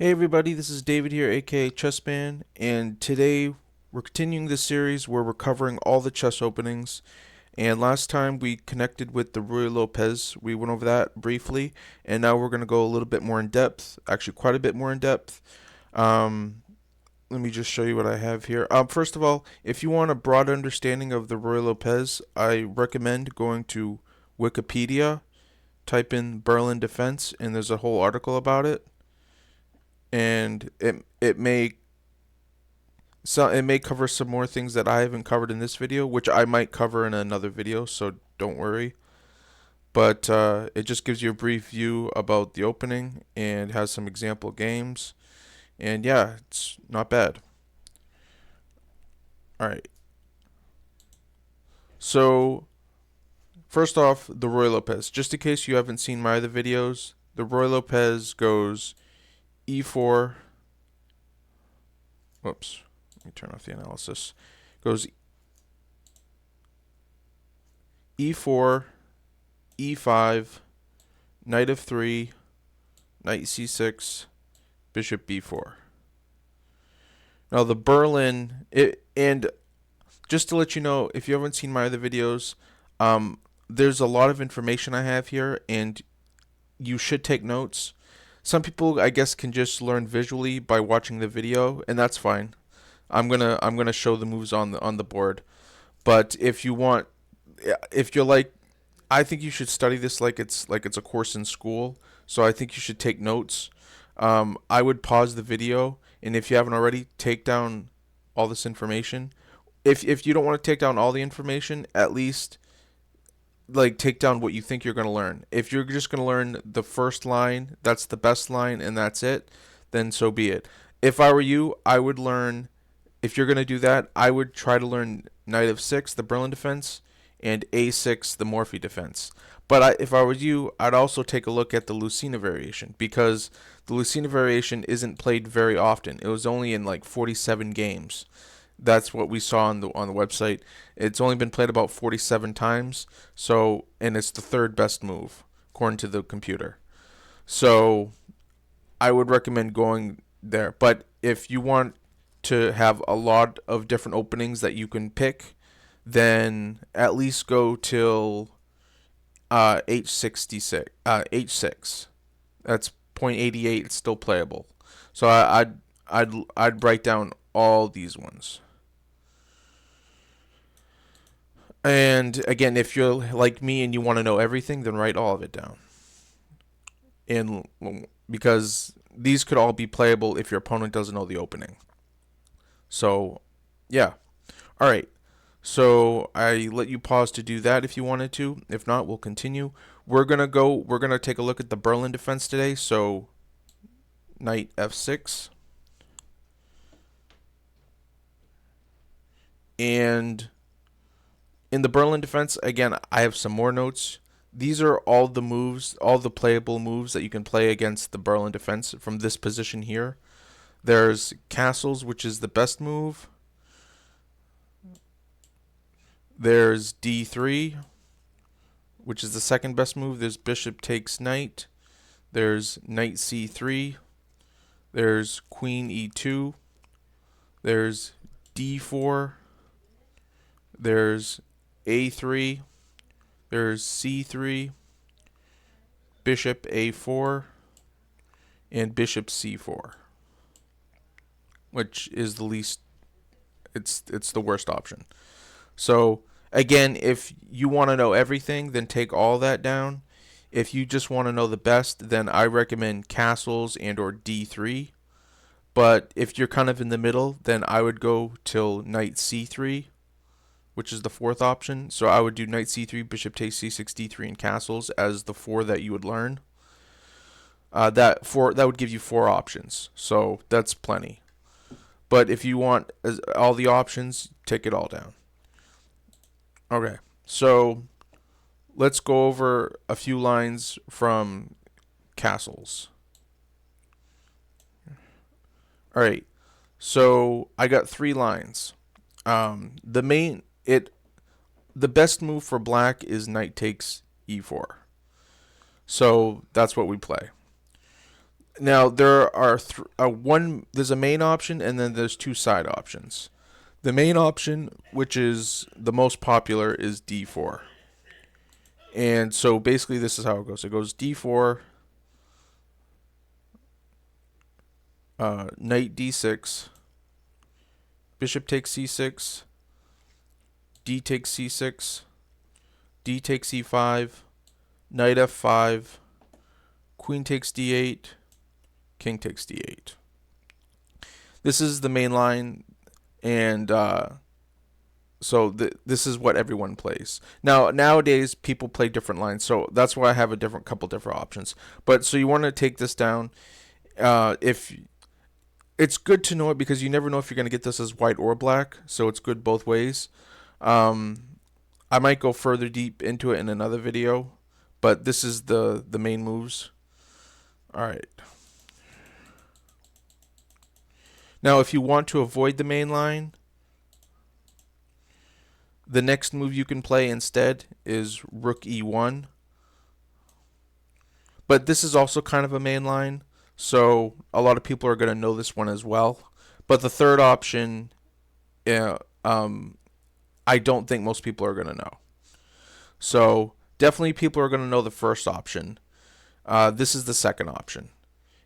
Hey everybody, this is David here, aka Chessman, and today we're continuing this series where we're covering all the chess openings. And last time we connected with the Ruy Lopez, we went over that briefly, and now we're going to go a little bit more in depth, actually quite a bit more in depth. Um, Let me just show you what I have here. First of all, if you want a broad understanding of the Ruy Lopez, I recommend going to Wikipedia, type in Berlin defense, and there's a whole article about it. And it may cover some more things that I haven't covered in this video, which I might cover in another video, so don't worry. But it just gives you a brief view about the opening and has some example games. And yeah, it's not bad. Alright. So, first off, the Ruy Lopez. Just in case you haven't seen my other videos, the Ruy Lopez goes e4. Whoops. Let me turn off the analysis. Goes e4, e5, knight of 3, knight c6, bishop b4. Now the Berlin, and just to let you know, if you haven't seen my other videos, there's a lot of information I have here, and you should take notes. Some people, I guess, can just learn visually by watching the video, and that's fine. I'm gonna show the moves on the board. But if you want, if you're like, I think you should study this like it's a course in school. So I think you should take notes. I would pause the video, and if you haven't already, take down all this information. If you don't want to take down all the information, at least like take down what you think you're going to learn. If you're just going to learn the first line, that's the best line, and that's it, then so be it. If I were you, I would learn. If you're going to do that, I would try to learn knight of 6, the Berlin defense, and a6, the Morphy defense. But if I was you, I'd also take a look at the Lucena variation, because the Lucena variation isn't played very often. It was only in like 47 games. That's what we saw on the website. It's only been played about 47 times. So, and it's the third best move according to the computer. So, I would recommend going there. But if you want to have a lot of different openings that you can pick, then at least go till h66, h6. That's 0.88. It's still playable. So I'd write down all these ones. And again, if you're like me and you want to know everything, then write all of it down. And because these could all be playable if your opponent doesn't know the opening. So, yeah. All right. So I let you pause to do that if you wanted to. If not, we'll continue. We're gonna take a look at the Berlin defense today. So knight f6. And in the Berlin defense, again, I have some more notes. These are all the moves, all the playable moves that you can play against the Berlin defense from this position here. There's castles, which is the best move. There's d3, which is the second best move. There's bishop takes knight. There's knight c3. There's queen e2. There's d4. There's a3. There's c3. Bishop a4. And bishop c4, which is the least. It's the worst option. So again, if you want to know everything, then take all that down. If you just want to know the best, then I recommend castles and or d3. But if you're kind of in the middle, then I would go till knight c3, which is the fourth option. So I would do knight c3, bishop takes c6, d3, and castles as the four that you would learn. That would give you four options. So that's plenty. But if you want all the options, take it all down. Okay, so let's go over a few lines from castles. All right, so I got 3 lines. The best move for black is knight takes e4. So that's what we play. Now there are there's a main option and then there's two side options. The main option, which is the most popular, is d4. And so basically this is how it goes. It goes d4, knight d6, bishop takes c6, d takes c6, d takes e5, knight f5, queen takes d8, king takes d8. This is the main line, and so this is what everyone plays. Now, nowadays, people play different lines, so that's why I have a couple different options. But so you want to take this down. If it's good to know it because you never know if you're going to get this as white or black, so it's good both ways. I might go further deep into it in another video, but this is the main moves. All right. Now, if you want to avoid the main line, the next move you can play instead is rook e1. But this is also kind of a main line, so a lot of people are going to know this one as well. But the third option, I don't think most people are going to know. So definitely people are going to know the first option. This is the second option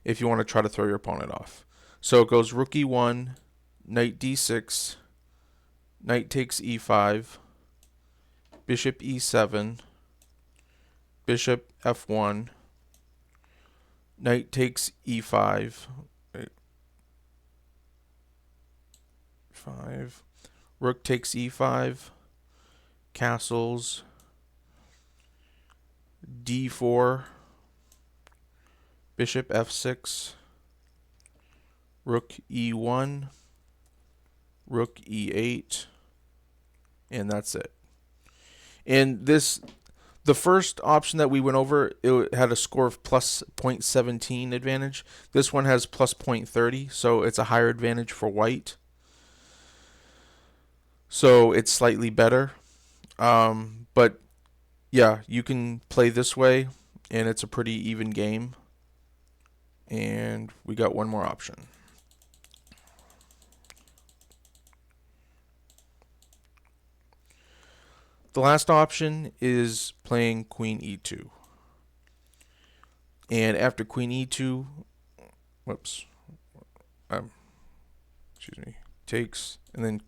if you want to try to throw your opponent off. So it goes rook e1, knight d6, knight takes e5, bishop e7, bishop f1, knight takes e5, 5, rook takes e5, castles, d4, bishop f6, rook e1, rook e8, and that's it. And the first option that we went over, it had a score of plus 0.17 advantage. This one has plus 0.30, so it's a higher advantage for white. So it's slightly better. But yeah, you can play this way, and it's a pretty even game. And we got one more option. The last option is playing queen e2. And after queen e2, takes, and then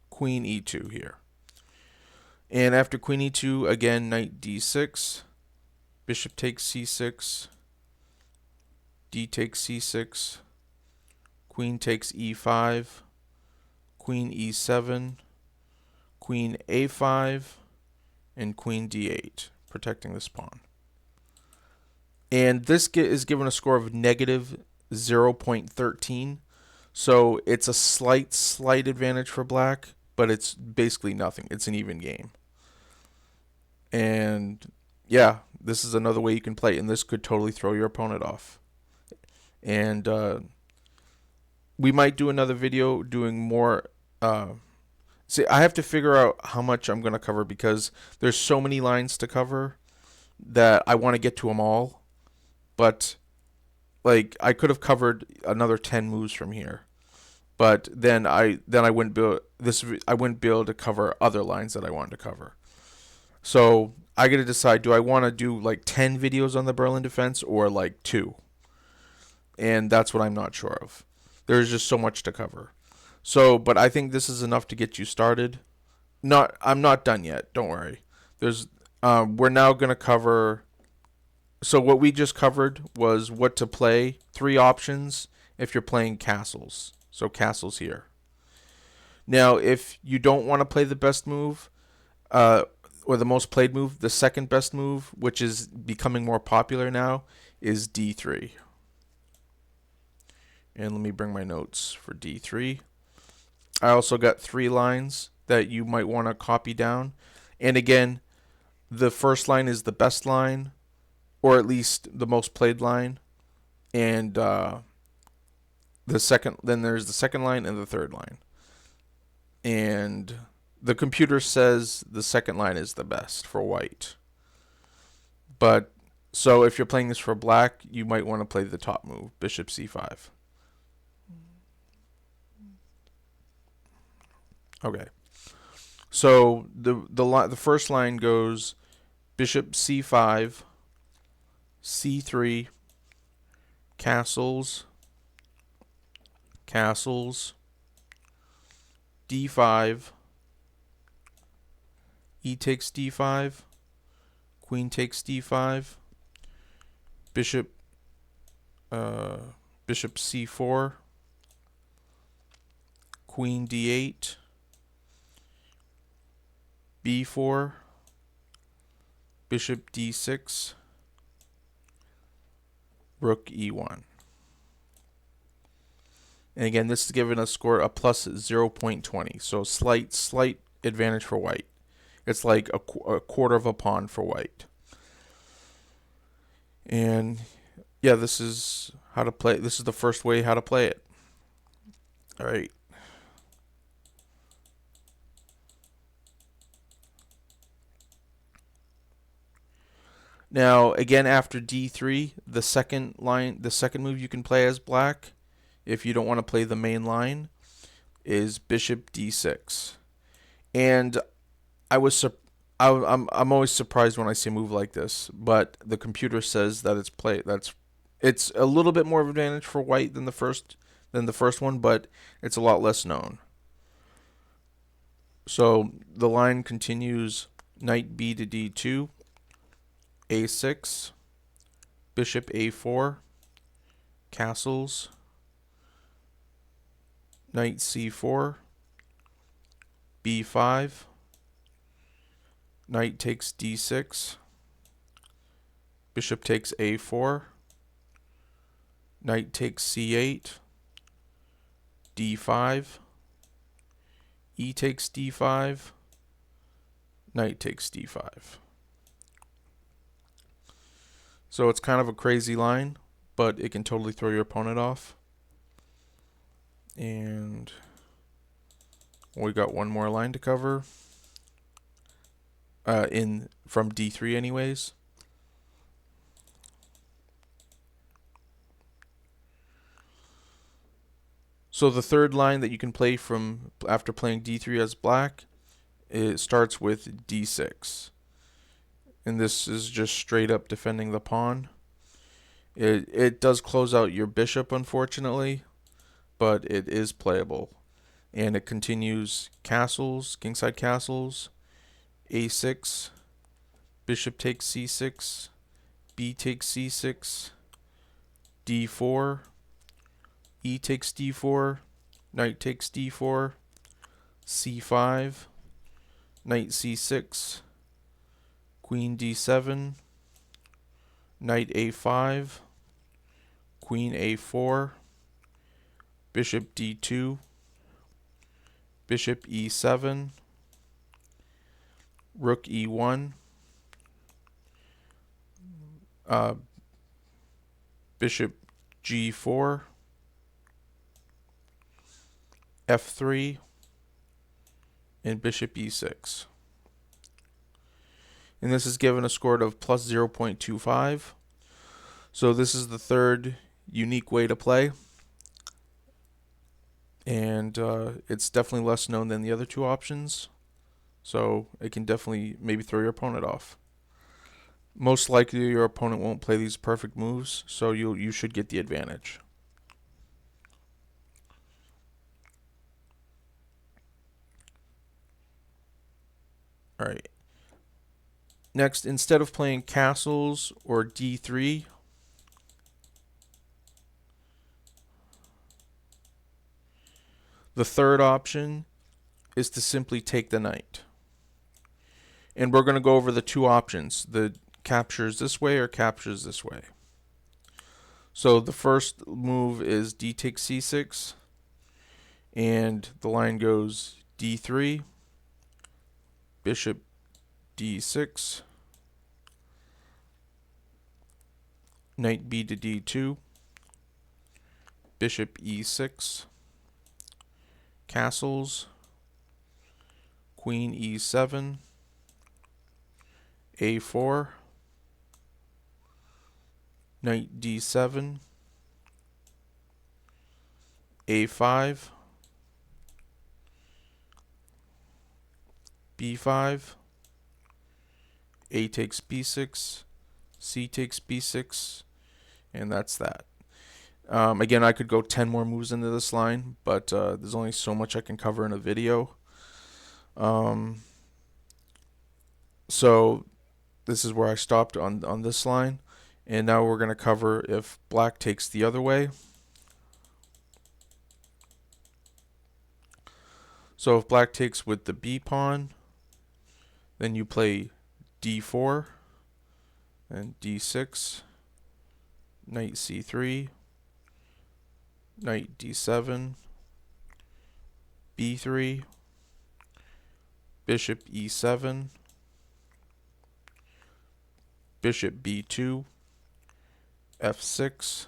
queen e2 here. And after queen e2, again, knight d6, bishop takes c6, d takes c6, queen takes e5, queen e7, queen a5, and queen d8, protecting this pawn. And this is given a score of negative 0.13, so it's a slight advantage for black, but it's basically nothing. It's an even game. And yeah, this is another way you can play, and this could totally throw your opponent off. And we might do another video doing more. See, I have to figure out how much I'm going to cover because there's so many lines to cover that I want to get to them all. But like I could have covered another 10 moves from here. But then I wouldn't be able to cover other lines that I wanted to cover. So I got to decide, do I want to do like 10 videos on the Berlin defense or like 2? And that's what I'm not sure of. There's just so much to cover. So, but I think this is enough to get you started. I'm not done yet. Don't worry. We're now going to cover. So what we just covered was what to play. 3 options if you're playing castles. So castles here. Now, if you don't want to play the best move, or the most played move, the second best move, which is becoming more popular now, is d3. And let me bring my notes for d3. I also got 3 lines that you might want to copy down. And again, the first line is the best line, or at least the most played line. And then there's the second line and the third line. And the computer says the second line is the best for white. But So if you're playing this for black, you might want to play the top move, bishop c5. Okay. So the first line goes bishop c5, c3, castles, castles, d5, e takes d5, queen takes d5, bishop bishop c4, queen d8, b4, bishop d6, rook e1. And again, this is giving us score a plus 0.20, so slight advantage for white. It's like a quarter of a pawn for white. And yeah, this is how to play. This is the first way how to play it. All right. Now, again, after d3, the second move you can play as black, if you don't want to play the main line, is bishop d6. And I'm always surprised when I see a move like this, but the computer says that it's a little bit more of an advantage for white than the first one, but it's a lot less known. So the line continues: knight b to d2, a6, bishop a4, castles, knight c4, b5, knight takes d6, bishop takes a4, knight takes c8, d5, e takes d5, knight takes d5. So it's kind of a crazy line, but it can totally throw your opponent off. And we got one more line to cover. From d3 anyways. So the third line that you can play from after playing d3 as black, it starts with d6. And this is just straight up defending the pawn. It does close out your bishop, unfortunately, but it is playable. And it continues castles, kingside castles, a6, bishop takes c6, b takes c6, d4, e takes d4, knight takes d4, c5, knight c6, queen d7, knight a5, queen a4, bishop d2, bishop e7, rook e1, bishop g4, f3, and bishop e6. And this is given a score of plus 0.25. So this is the third unique way to play. And it's definitely less known than the other two options. So it can definitely maybe throw your opponent off. Most likely your opponent won't play these perfect moves, so you should get the advantage. All right. Next, instead of playing castles or d3, the third option is to simply take the knight. And we're going to go over the two options, the captures this way or captures this way. So the first move is d takes c6, and the line goes d3, bishop d6, knight b to d2, bishop e6, castles, queen e7, a4, knight d7, a5, b5, a takes b6, c takes b6, and that's that. Again, I could go 10 more moves into this line, but there's only so much I can cover in a video. So this is where I stopped on this line, and now we're going to cover if black takes the other way. So if black takes with the b pawn, then you play d4 and d6, knight c3, knight d7, b3, bishop e7, bishop b2, f6,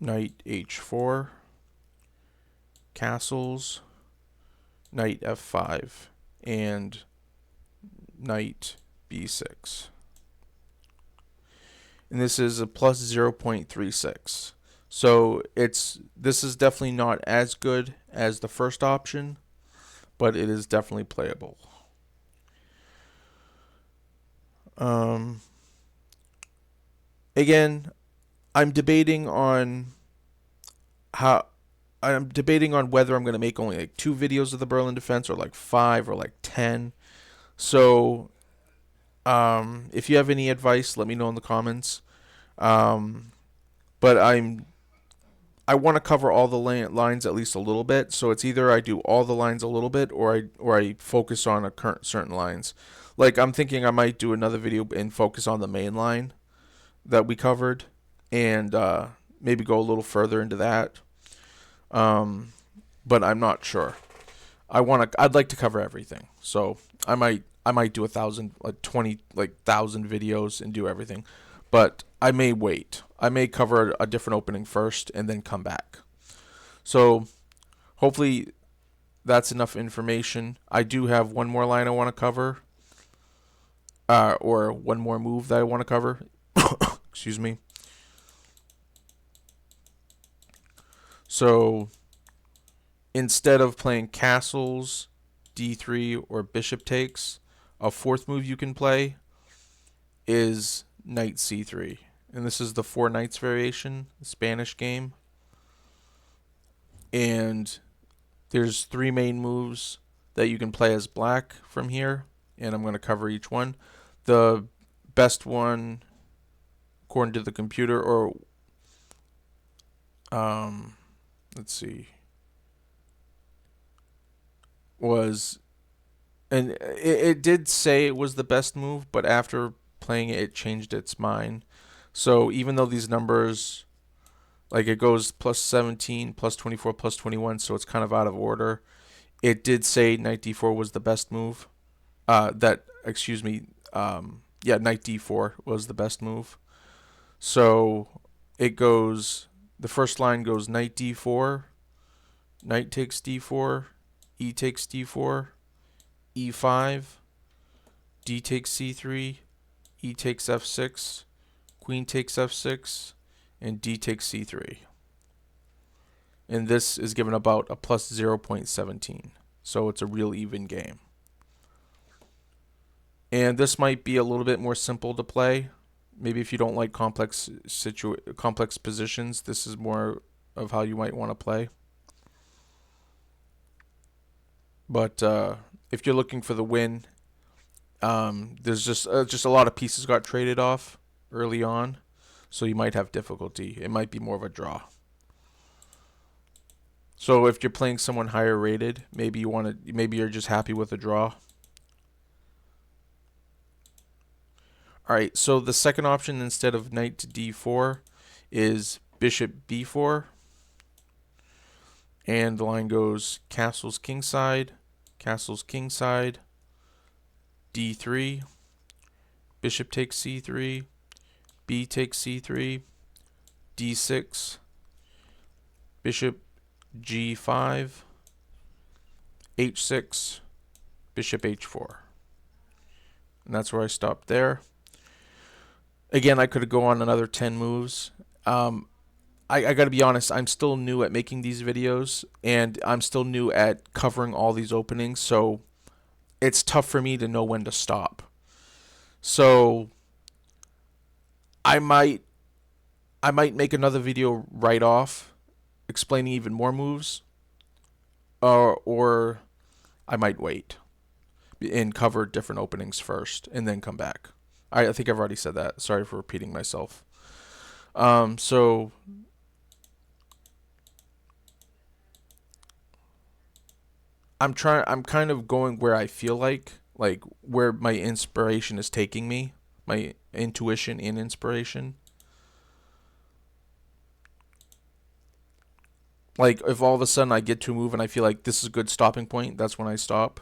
knight h4, castles, knight f5, and knight b6. And this is a plus 0.36. So this is definitely not as good as the first option, but it is definitely playable. Again, I'm debating on whether I'm going to make only like 2 videos of the Berlin defense or like 5 or like 10. So if you have any advice, let me know in the comments. But I want to cover all the lines at least a little bit. So it's either I do all the lines a little bit, or I focus on a certain lines. Like I'm thinking I might do another video and focus on the main line that we covered, and maybe go a little further into that. But I'm not sure. I'd like to cover everything. So I might do 1,000, like 20,000 videos and do everything. But I may wait. I may cover a different opening first and then come back. So hopefully that's enough information. I do have one more line I want to cover, or one more move that I want to cover. Excuse me. So instead of playing castles, d3, or bishop takes, a fourth move you can play is knight c3. And this is the 4 knights variation, the Spanish game. And there's 3 main moves that you can play as black from here, and I'm going to cover each one. The best one, according to the computer, or let's see, was, and it did say it was the best move, but after playing it, it changed its mind. So even though these numbers, like it goes plus 17, plus 24, plus 21, so it's kind of out of order, it did say knight d4 was the best move. Knight d4 was the best move. So it goes, the first line goes knight d4, knight takes d4, e takes d4, e5, d takes c3, e takes f6, queen takes f6, and d takes c3. And this is given about a plus 0.17. So it's a real even game. And this might be a little bit more simple to play. Maybe if you don't like complex positions, this is more of how you might want to play. But if you're looking for the win, there's just a lot of pieces got traded off early on, so you might have difficulty. It might be more of a draw. So if you're playing someone higher rated, maybe you're just happy with a draw. All right, so the second option instead of knight to d4 is bishop b4. And the line goes castles kingside, d3, bishop takes c3, b takes c3, d6, bishop g5, h6, bishop h4. And that's where I stopped there. Again, I could go on another 10 moves. I got to be honest, I'm still new at making these videos, and I'm still new at covering all these openings, so it's tough for me to know when to stop. So I might I might make another video right off explaining even more moves, or I might wait and cover different openings first and then come back. I think I've already said that. Sorry for repeating myself. So I'm kind of going where I feel like where my inspiration is taking me, my intuition and inspiration. Like if all of a sudden I get to a move and I feel like this is a good stopping point, that's when I stop.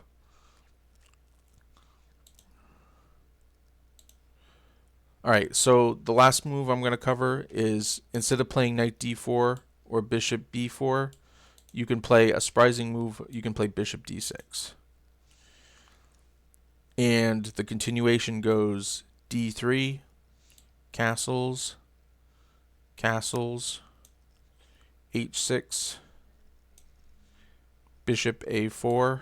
All right, so the last move I'm going to cover is instead of playing knight d4 or bishop b4, you can play a surprising move. You can play bishop d6. And the continuation goes d3, castles, castles, h6, bishop a4,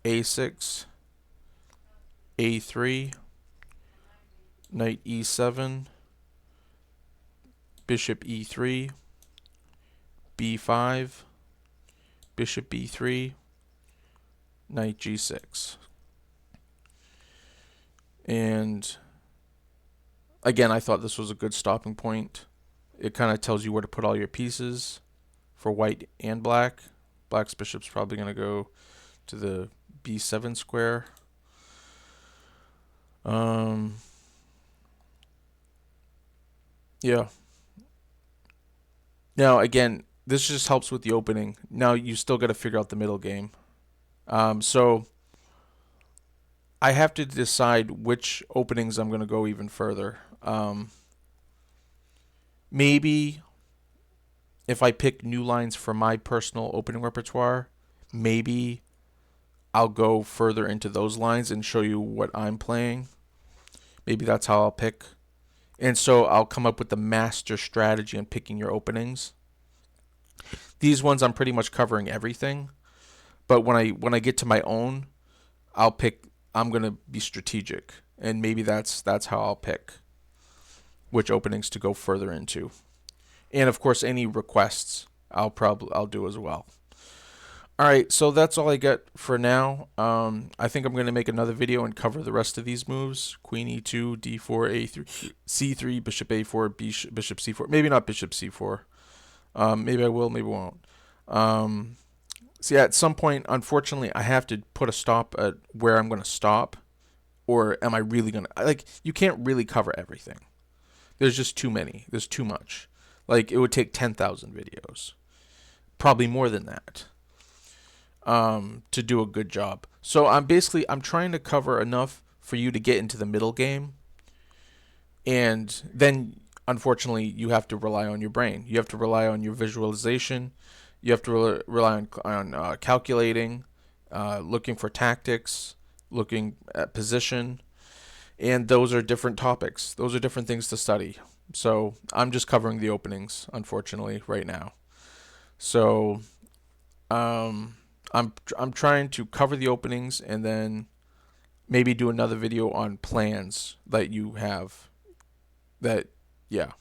a6, a3, knight e7, bishop e3, b5, bishop b3, knight g6. And again, I thought this was a good stopping point. It kind of tells you where to put all your pieces for white and black. Black's bishop's probably going to go to the b7 square. Yeah. Now, again, this just helps with the opening. Now, you still got to figure out the middle game. So I have to decide which openings I'm going to go even further. Maybe if I pick new lines for my personal opening repertoire, maybe I'll go further into those lines and show you what I'm playing. Maybe that's how I'll pick. And so I'll come up with the master strategy on picking your openings. These ones I'm pretty much covering everything, but when I get to my own, I'm going to be strategic, and maybe that's how I'll pick which openings to go further into. And of course any requests I'll do as well. All right, so that's all I got for now. I think I'm going to make another video and cover the rest of these moves. Queen e2, d4, a3, c3, bishop a4, bishop c4. Maybe not bishop c4. Maybe I will, maybe I won't. So yeah, at some point, unfortunately, I have to put a stop at where I'm going to stop. Or am I really going to... Like, you can't really cover everything. There's just too many. There's too much. Like, it would take 10,000 videos. Probably more than that. To do a good job. So I'm trying to cover enough for you to get into the middle game, and then unfortunately you have to rely on your brain. You have to rely on your visualization. You have to rely on calculating, looking for tactics, looking at position, and those are different topics. Those are different things to study. So I'm just covering the openings, unfortunately, right now. So I'm trying to cover the openings and then maybe do another video on plans that you have. Yeah.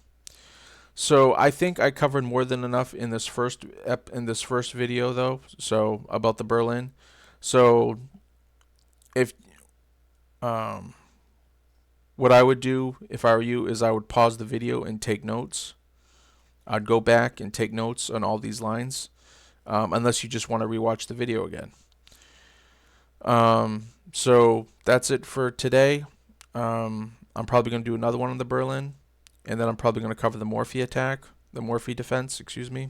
So I think I covered more than enough in this first video though. So about the Berlin. So if what I would do if I were you is I would pause the video and take notes. I'd go back and take notes on all these lines. Unless you just want to rewatch the video again. So that's it for today. I'm probably going to do another one on the Berlin, and then I'm probably going to cover the Morphy defense, excuse me.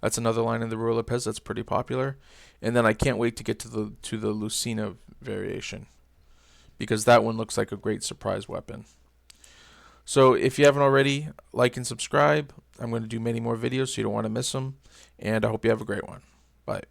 That's another line in the Ruy Lopez that's pretty popular. And then I can't wait to get to the Lucina variation, because that one looks like a great surprise weapon. So if you haven't already, like and subscribe. I'm going to do many more videos, so you don't want to miss them. And I hope you have a great one. Bye.